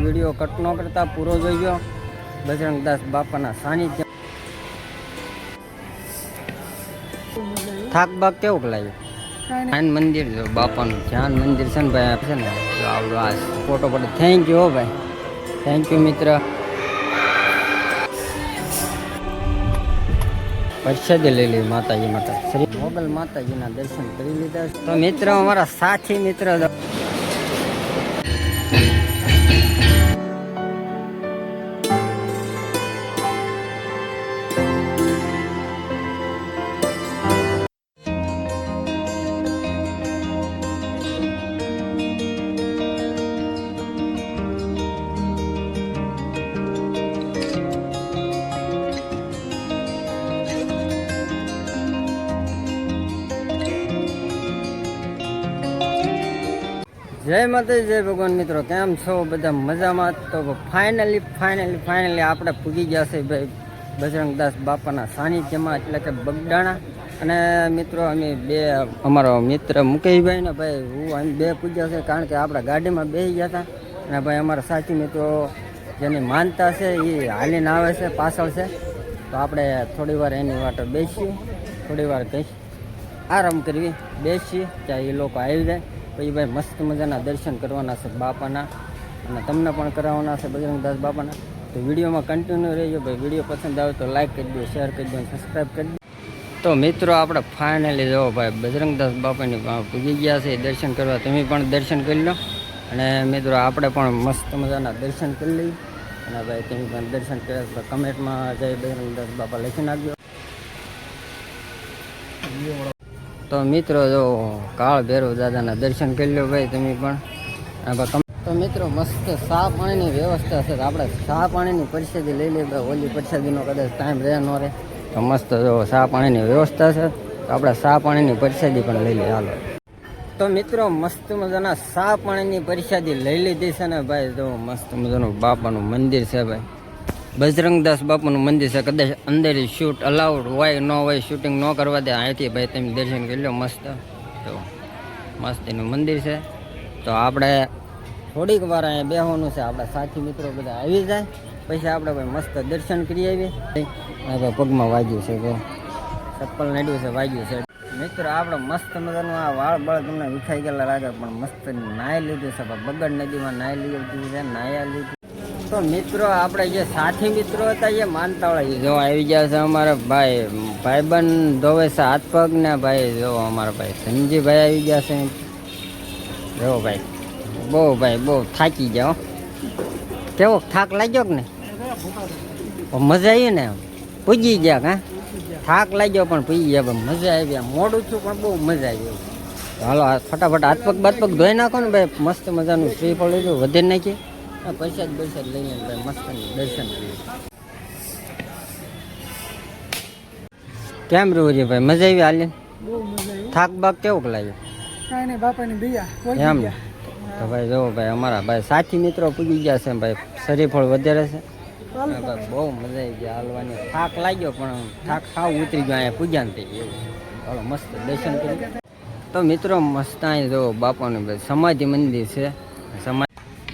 Video cut ન કરતા પૂરો જોઈજો. બજરંગદાસ બાપાના સાનિધ્ય થાક બાગ કેવું લાગ્યું? ધ્યાન મંદિર જો બાપાનું ધ્યાન મંદિર છે ને ભાઈ, છે ને આવડો આ ફોટો પડે. થેન્ક યુ હો ભાઈ, થેન્ક યુ મિત્ર. પ્રસાદી લઈ લીધી માતાજી માટે. શ્રી મોગલ માતાજીના દર્શન કરી લીધા. તો મિત્ર અમારા સાથી મિત્ર જય માતાજી, જય ભગવાન. મિત્રો કેમ છો બધા? મજામાં? તો ફાઇનલી આપણે પૂગી ગયા છે ભાઈ બજરંગદાસ બાપાના સાનિધ્યમાં, એટલે કે બગડાણા. અને મિત્રો અમે બે, અમારો મિત્ર મુકેશભાઈ ને ભાઈ હું અમે બે પૂજ્યા છે, કારણ કે આપણા ગાડીમાં બેસી ગયા હતા. અને ભાઈ અમારા સાથી મિત્રો જેની માનતા છે એ હાલીને આવે છે, પાછળ છે. તો આપણે થોડી વાર એની વાટે બેસીએ, થોડી વાર કંઈ આરામ કરવી, બેસીએ ત્યાં એ લોકો આવી જાય. પછી ભાઈ મસ્ત મજાના દર્શન કરવાના છે બાપાના, અને તમને પણ કરાવવાના છે બજરંગદાસ બાપાના. તો વિડીયોમાં કન્ટિન્યુ રહેજો ભાઈ. વિડીયો પસંદ આવે તો લાઈક કરી દો, શેર કરી દો, સબસ્ક્રાઈબ કરી દો. તો મિત્રો આપણે ફાઇનલી જો ભાઈ બજરંગદાસ બાપાની પૂજી ગયા છે દર્શન કરવા. તમે પણ દર્શન કરી લો. અને મિત્રો આપણે પણ મસ્ત મજાના દર્શન કરી લઈએ. અને ભાઈ તમે પણ દર્શન કર્યા તો કમેન્ટમાં જય બજરંગદાસ બાપા લખી નાખજો. તો મિત્રો જો કાળ ભૈરવ દાદાના દર્શન કરી લો ભાઈ તમે પણ. તો મિત્રો મસ્ત ચા પાણીની વ્યવસ્થા છે. આપણે ચા પાણીની પરિસ્થિતિ લઈ લઈએ ભાઈ. ઓલી પરિસ્થિતિનો કદાચ ટાઈમ રહે ન રહે તો મસ્ત જો ચા પાણીની વ્યવસ્થા છે. તો આપણે ચા પાણીની પરિસ્થિતિ પણ લઈ લઈએ. હાલો તો મિત્રો મસ્ત મજાના ચા પાણીની પરિસ્થિતિ લઈ લીધી છે ને ભાઈ. જો મસ્ત મજાનું બાપાનું મંદિર છે ભાઈ, બજરંગદાસ બાપાનું મંદિર છે. કદાચ અંદર શૂટ અલાઉડ હોય ન હોય, શૂટિંગ ન કરવા દે અહીંથી ભાઈ તમે દર્શન કરી લો. મસ્ત તો મસ્ત એનું મંદિર છે. તો આપણે થોડીક વાર અહીંયા બેસવાનું છે. આપણા સાથી મિત્રો બધા આવી જાય પછી આપણે ભાઈ મસ્ત દર્શન કરી આવીએ. ભાઈ પગમાં વાગ્યું છે, તો ચપ્પલ નડ્યું છે, વાગ્યું છે. મિત્રો આપણે મસ્ત મજાનું આ વાળ બળ તમને વિખાઈ ગયેલા લાગે, પણ મસ્ત નાહી લીધું છે. બગડ નદીમાં નાહી લીધું છે, નાહ્યા લીધું. તો મિત્રો આપણે જે સાથી મિત્રો હતા એ માનતા હોય જો આવી ગયા છે. અમારા ભાઈબંધ ધોવે છે હાથ પગ ને ભાઈ. જો અમારા ભાઈ સંજીભાઈ આવી ગયા છે. જો ભાઈ બહુ થાકી ગયા. કેવો થાક લાગ્યો કે ને? મજા આવી ને? પૂજી ગયા કા? થાક લાગ્યો પણ પૂજી ગયા, મજા આવી. મોડું છું પણ બહુ મજા આવી. હાલો ફટાફટ હાથ પગ બાથ પગ ધોઈ નાખો ને ભાઈ. મસ્ત મજાનું શ્રીફળ લીધું, વધે નાખીએ. પૈસા લઈને ભાઈ મસ્ત દર્શન કરીએ. કેમ રહ્યું છે ભાઈ? મજા આવી હાલી? થાક બાગ કેવું લાગ્યો? એમ ને? તો ભાઈ જો ભાઈ અમારા ભાઈ સાથી મિત્રો પૂજી ગયા છે ભાઈ. શ્રીફળ વધારે છે ભાઈ. બહુ મજા આવી ગઈ હાલવાની. થાક લાગ્યો પણ થાક સાવ ઉતરી ગયો. અહીંયા પૂજા થઈ ગઈ એવું. ચાલો મસ્ત દર્શન કરી. તો મિત્રો મસ્ત અહીં જો બાપાનું ભાઈ સમાધિ મંદિર છે.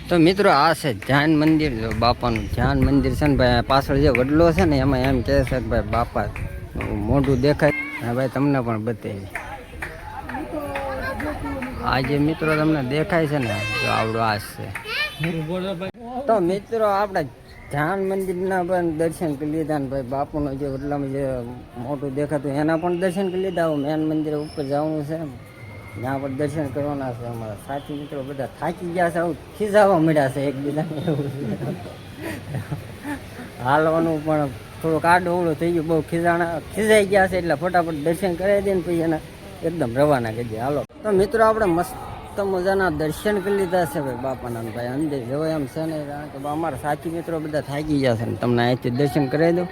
તો મિત્રો આ છે ધ્યાન મંદિર. જો બાપાનું ધ્યાન મંદિર છે ને ભાઈ. પાછળ જે વડલો છે ને એમાં એમ કહે છે કે ભાઈ બાપા મોઢું દેખાય. હા ભાઈ તમને પણ બતાવી. આ જે મિત્રો તમને દેખાય છે ને જો આવડો આ છે. તો મિત્રો આપણે ધ્યાન મંદિરના પણ દર્શન કરી લીધા ને ભાઈ. બાપુનું જે વડલામાં જે મોટું દેખાતું એના પણ દર્શન કરી લીધા. મેન મંદિર ઉપર જવાનું છે, ત્યાં પર દર્શન કરવાના છે. અમારા સાથી મિત્રો બધા થાકી ગયા છે, ખીજાવા મળ્યા છે એકબીજાને. એવું હાલવાનું પણ થોડુંક આડું અવળું થઈ ગયું, બહુ ખીજાઈ ગયા છે. એટલે ફટાફટ દર્શન કરાવી દે ને પછી એને એકદમ રવાના કરી દે. હાલો તો મિત્રો આપણે મસ્ત મજાના દર્શન કરી લીધા છે ભાઈ બાપાના. ભાઈ અંદર જવાય એમ છે ને, કારણ કે અમારા સાથી મિત્રો બધા થાકી ગયા છે ને તમને અહીંથી દર્શન કરાવી દઉં.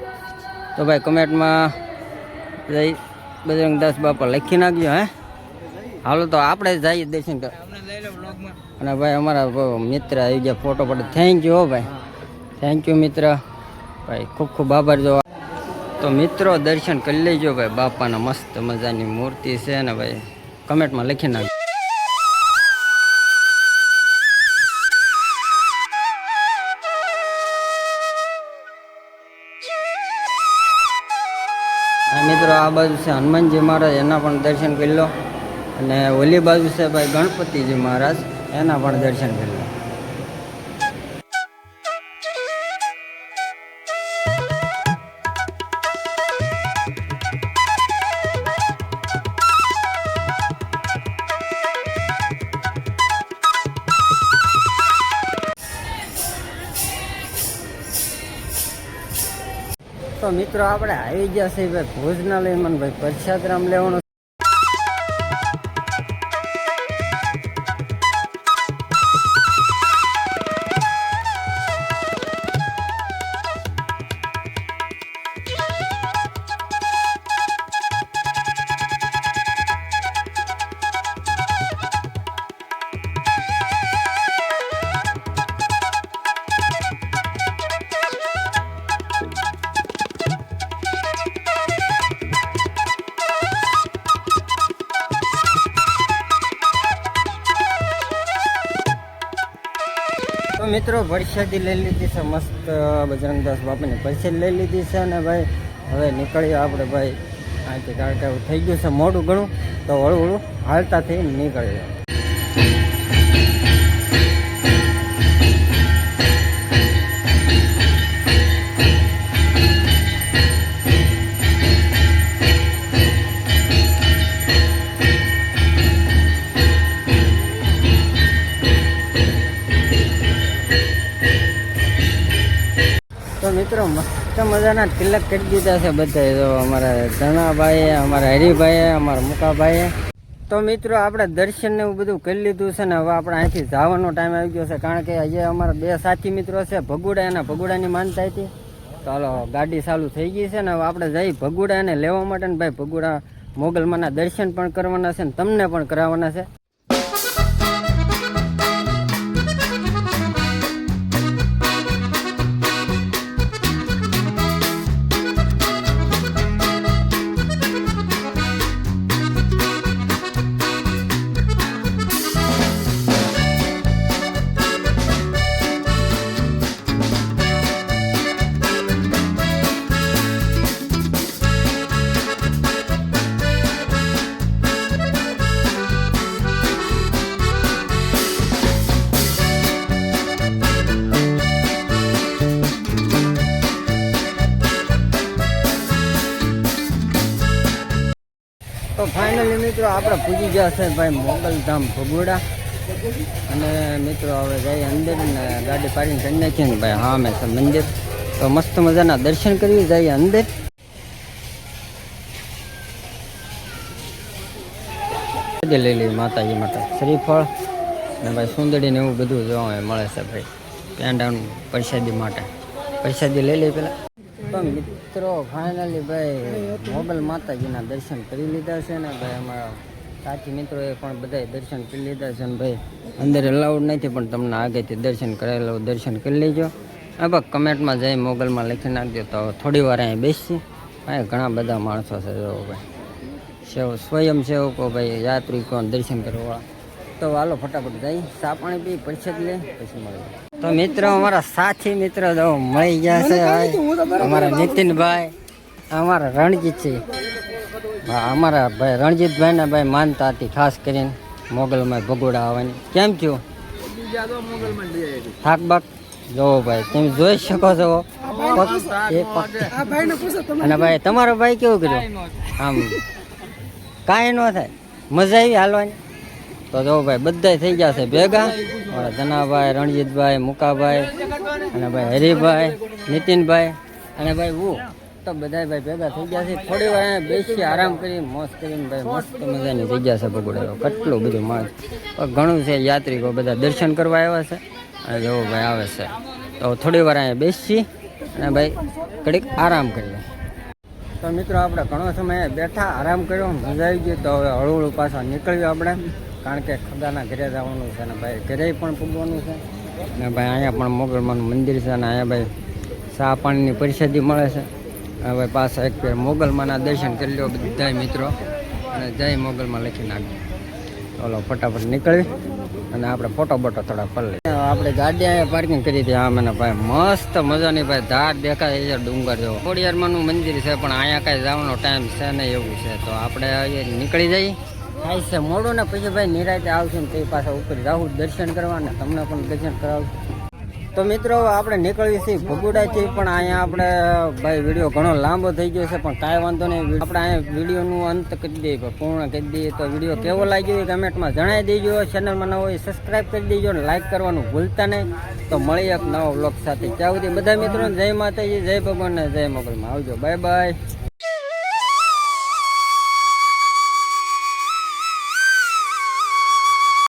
તો ભાઈ કમેન્ટમાં જય બજરંગદાસ બાપા લખી નાખજો. હાલો તો આપણે જઈએ દર્શન કર. અને ભાઈ અમારા મિત્ર આવી ગયા ફોટો પડે. થેન્ક યુ હો ભાઈ, થેન્ક યુ મિત્ર ભાઈ, ખૂબ ખૂબ આભાર. જો તો મિત્રો દર્શન કરી લેજો ભાઈ બાપાના. મસ્ત મજાની મૂર્તિ છે ને ભાઈ, કમેન્ટમાં લખી નાખજો. મિત્રો આ બાજુ છે હનુમાનજી મહારાજ, એના પણ દર્શન કરી લો. અને ઓલી બાજુ છે ભાઈ ગણપતિજી મહારાજ, એના પણ દર્શન કરી લો. તો મિત્રો આપણે આવી ગયા છે ભાઈ ભોજનાલયમાં ભાઈ પ્રસાદરામ લેવાનો. તો મિત્રો પ્રસાદી લઈ લીધી છે, મસ્ત બજરંગદાસ બાપાની પ્રસાદી લઈ લીધી છે. અને ભાઈ હવે નીકળીએ આપણે ભાઈ અહીંથી, કારણ કે થઈ ગયું છે મોડું ઘણું, તો હળું હળું હાલતા થઈ નીકળીએ. તો મિત્રો મસ્ત મજાના તિલક કરી દીધા છે બધા. તો અમારા ધનાભાઈએ, અમારા હરિભાઈએ, અમારા મુકાભાઈએ. તો મિત્રો આપણે દર્શન ને એવું બધું કરી લીધું છે ને હવે આપણે અહીંથી જવાનો ટાઈમ આવી ગયો છે, કારણ કે હજી અમારા 2 સાથી મિત્રો છે ભગુડા, એના ભગુડાની માનતા હતી. તો હાલો ગાડી ચાલુ થઈ ગઈ છે ને હવે આપણે જઈ ભગુડા એને લેવા માટે ને ભાઈ ભગુડા મોગલમાના દર્શન પણ કરવાના છે ને તમને પણ કરાવવાના છે. તો ફાઇનલી મિત્રો આપણે પૂજી ગયા છે ભાઈ મોગલધામ ભગોડા. અને મિત્રો હવે જઈએ અંદર ને ગાડી પાડીને કરી નાખીએ ને ભાઈ હા મેં મંદિર. તો મસ્ત મજાના દર્શન કરી જઈએ અંદર. લઈ લઈએ માતાજી માટે શ્રીફળ ને ભાઈ સુંદડી ને એવું બધું જોવા મળે છે ભાઈ. પેંડાનું પ્રસાદી માટે પ્રસાદી લઈ લઈએ પેલા. તો મિત્રો ફાઇનલી ભાઈ મોગલ માતાજીના દર્શન કરી લીધા છે ને ભાઈ અમારા સાથી મિત્રોએ પણ બધાએ દર્શન કરી લીધા છે ને ભાઈ અંદર અલાઉડ નથી, પણ તમને આગળથી દર્શન કરેલું દર્શન કરી લેજો. હા ભાઈ કમેન્ટમાં જઈ મોગલમાં લખી નાખજો. તો થોડી વાર અહીં બેસી ભાઈ ઘણા બધા માણસો છે જો ભાઈ સ્વયંસેવકો ભાઈ યાત્રિકો દર્શન કરવા. તો હાલો ફટાફટ જઈ ચા પાણી પી પ્રસાદ લે પછી મળીએ. તો મિત્રો અમારા સાથી મિત્ર જો મળી ગયા છે અમારા નીતિનભાઈ, અમારા રણજીત છે. અમારા ભાઈ રણજીતભાઈ ને ભાઈ માનતા હતી ખાસ કરીને મોગલમાં ભગોડા આવવાની. કેમ થયું થાક બાક? જો ભાઈ તમે જોઈ શકો છો. અને ભાઈ તમારો ભાઈ કેવું કર્યું? આમ કાંઈ ન થાય, મજા આવી હાલવાની. તો જો ભાઈ બધા થઈ ગયા છે ભેગા, મારા ધનાભાઈ, રણજીતભાઈ, મુકાભાઈ અને ભાઈ હરિભાઈ, નીતિનભાઈ અને ભાઈ હું. તો બધા ભાઈ ભેગા થઈ ગયા છે. થોડી વાર અહીંયા બેસી આરામ કરી મોજ કરીને ભાઈ મસ્ત મજાની જગ્યા છે ભગોડા. કેટલું બધું માણસ ઘણું છે, યાત્રિકો બધા દર્શન કરવા આવ્યા છે અને જો ભાઈ આવે છે. તો થોડી વાર અહીંયા બેસી અને ભાઈ ઘડીક આરામ કરીએ. તો મિત્રો આપણે ઘણો સમય બેઠા આરામ કર્યો, મજા આવી ગઈ. તો હવે હળવું હળવું પાછા નીકળ્યું આપણે, કારણ કે ખગાના ઘરે જવાનું છે ને ભાઈ ઘરે પણ પૂગવાનું છે. ને ભાઈ અહીંયા પણ મોગલમાનું મંદિર છે અને અહીંયા ભાઈ ચા પાણીની પ્રસાદી મળે છે. હવે પાછા એક ફેર મોગલમાના દર્શન કરી લો બધા મિત્રો અને જય મોગલમાં લખી નાખ્યું. ઓલો ફટાફટ નીકળી અને આપણે ફોટો બોટો થોડા પડી લઈએ. આપણે ગાડી અહીંયા પાર્કિંગ કરી હતી. આ મને ભાઈ મસ્ત મજાની ભાઈ ધાર દેખાય છે ડુંગર જેવો. ખોડિયારમાંનું મંદિર છે પણ અહીંયા કાંઈ જવાનો ટાઈમ છે નહીં એવું છે. તો આપણે અહીંયા નીકળી જઈએ. થાય છે મોડું ને પછી ભાઈ નિરાતે આવશું ને તે પાછા ઉપર જાવું દર્શન કરવા ને તમને પણ દર્શન કરાવું. તો મિત્રો આપણે નીકળીએ છીએ ભગુડાથી. પણ અહીંયા આપણે ભાઈ વિડીયો ઘણો લાંબો થઈ ગયો છે પણ કાંઈ વાંધો નહીં. આપણે અહીંયા વિડીયોનું અંત કરી દઈએ, પૂર્ણ કરી દઈએ. તો વિડીયો કેવો લાગ્યો એ કમેન્ટમાં જણાવી દેજો. ચેનલમાં નવો હોય સબસ્ક્રાઈબ કરી દેજો અને લાઈક કરવાનું ભૂલતા નહીં. તો મળીએ એક નવો વ્લોગ સાથે. ત્યાં સુધી બધા મિત્રોને જય માતાજી, જય ભગવાન ને જય મોગલમાં. આવજો, બાય બાય.